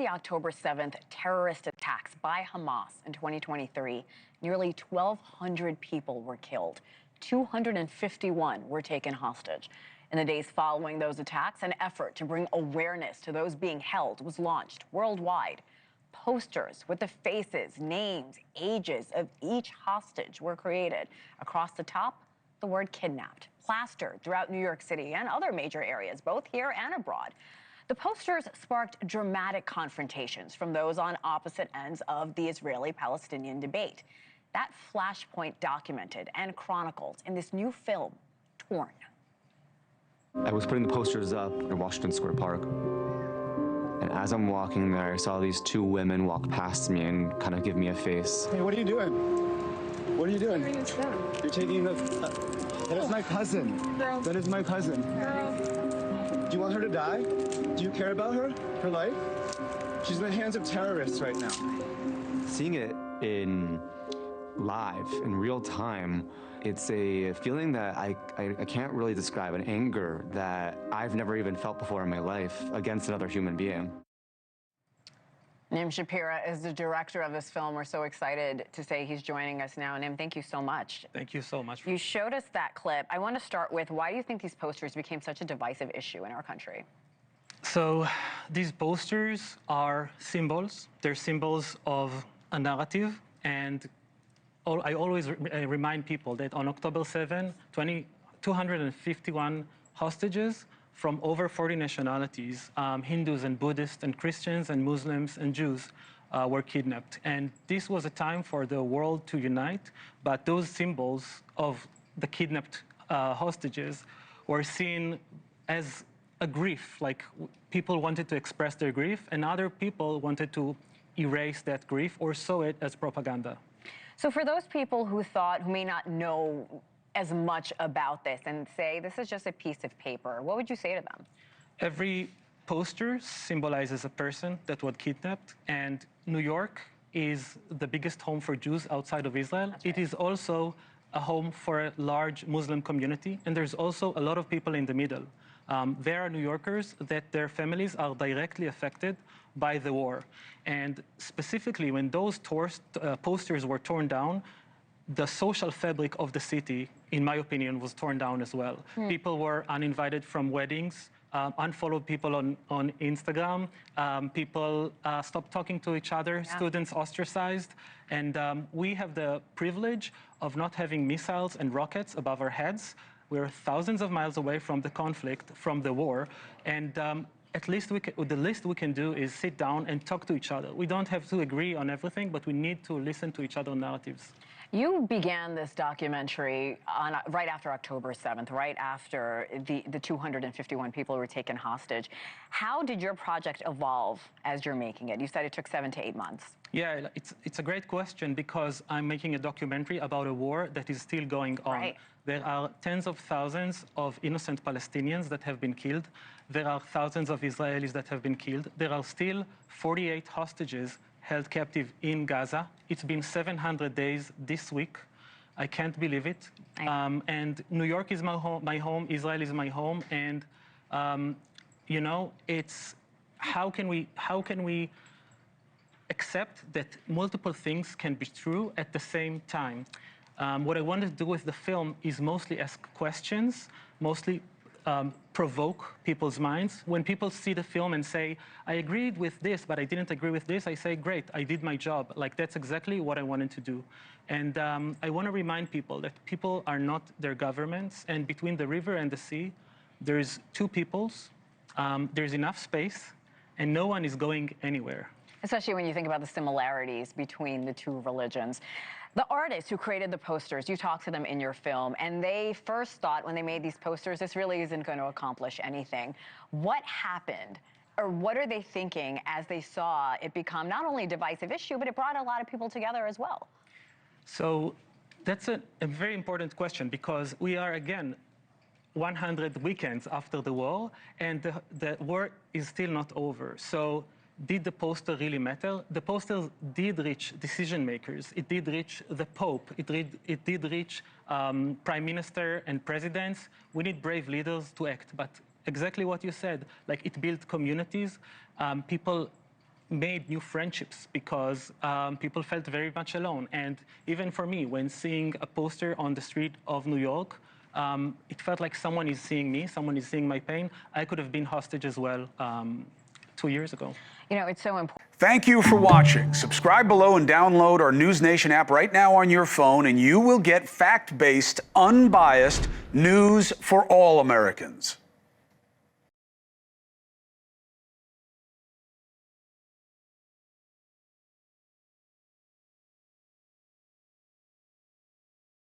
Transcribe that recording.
the October 7th terrorist attacks by Hamas in 2023, nearly 1,200 people were killed. 251 were taken hostage. In the days following those attacks, an effort to bring awareness to those being held was launched worldwide. Posters with the faces, names, ages of each hostage were created. Across the top, the word kidnapped, plastered throughout New York City and other major areas, both here and abroad. The posters sparked dramatic confrontations from those on opposite ends of the Israeli-Palestinian debate. That flashpoint documented and chronicled in this new film, Torn. I was putting the posters up in Washington Square Park. And as I'm walking there, I saw these two women walk past me and kind of give me a face. Hey, what are you doing? What are you doing? You're taking the... that is my cousin. No. That is my cousin. No. Do you want her to die? Do you care about her? Her life? She's in the hands of terrorists right now. Seeing it in live, in real time, it's a feeling that I can't really describe, an anger that I've never even felt before in my life against another human being. Nim Shapira is the director of this film. We're so excited to say he's joining us now. Nim, thank you so much. Thank you so much. You showed us that clip. I want to start with, why do you think these posters became such a divisive issue in our country? So these posters are symbols. They're symbols of a narrative, and I always remind people that on October 7, 251 hostages from over 40 nationalities, Hindus and Buddhists and Christians and Muslims and Jews were kidnapped. And this was a time for the world to unite, but those symbols of the kidnapped hostages were seen as a grief, like people wanted to express their grief, and other people wanted to erase that grief or saw it as propaganda. So for those people who may not know as much about this and say this is just a piece of paper, what would you say to them? Every poster symbolizes a person that was kidnapped, and New York is the biggest home for Jews outside of Israel. Right. It is also a home for a large Muslim community, and there's also a lot of people in the middle. There are New Yorkers that their families are directly affected by the war. And specifically, when those posters were torn down, the social fabric of the city, in my opinion, was torn down as well. People were uninvited from weddings, unfollowed people on Instagram, people stopped talking to each other, students ostracized, and we have the privilege of not having missiles and rockets above our heads. We're thousands of miles away from the conflict, from the war, and at least the least we can do is sit down and talk to each other. We don't have to agree on everything, but we need to listen to each other's narratives. You began this documentary right after October 7th, right after the 251 people were taken hostage. How did your project evolve as you're making it? You said it took 7 to 8 months. Yeah, it's a great question, because I'm making a documentary about a war that is still going on. Right. There are tens of thousands of innocent Palestinians that have been killed. There are thousands of Israelis that have been killed. There are still 48 hostages held captive in Gaza. It's been 700 days this week. I can't believe it. And New York is my home, Israel is my home, and you know, it's how can we accept that multiple things can be true at the same time? What I wanted to do with the film is mostly ask questions, mostly provoke people's minds. When people see the film and say, I agreed with this, but I didn't agree with this, I say, great, I did my job. Like, that's exactly what I wanted to do. And I want to remind people that people are not their governments, and between the river and the sea, there's two peoples, there's enough space, and no one is going anywhere. Especially when you think about the similarities between the two religions. The artists who created the posters, you talk to them in your film, and they first thought when they made these posters, this really isn't going to accomplish anything. What happened, or what are they thinking as they saw it become not only a divisive issue, but it brought a lot of people together as well? So that's a very important question, because we are, again, 100 weekends after the war, and the war is still not over. So did the poster really matter? The posters did reach decision makers. It did reach the Pope. It did reach Prime Minister and presidents. We need brave leaders to act. But exactly what you said, like, it built communities. People made new friendships because people felt very much alone. And even for me, when seeing a poster on the street of New York, it felt like someone is seeing me, someone is seeing my pain. I could have been hostage as well 2 years ago. You know, it's so important. Thank you for watching. Subscribe below and download our NewsNation app right now on your phone, and you will get fact-based, unbiased news for all Americans.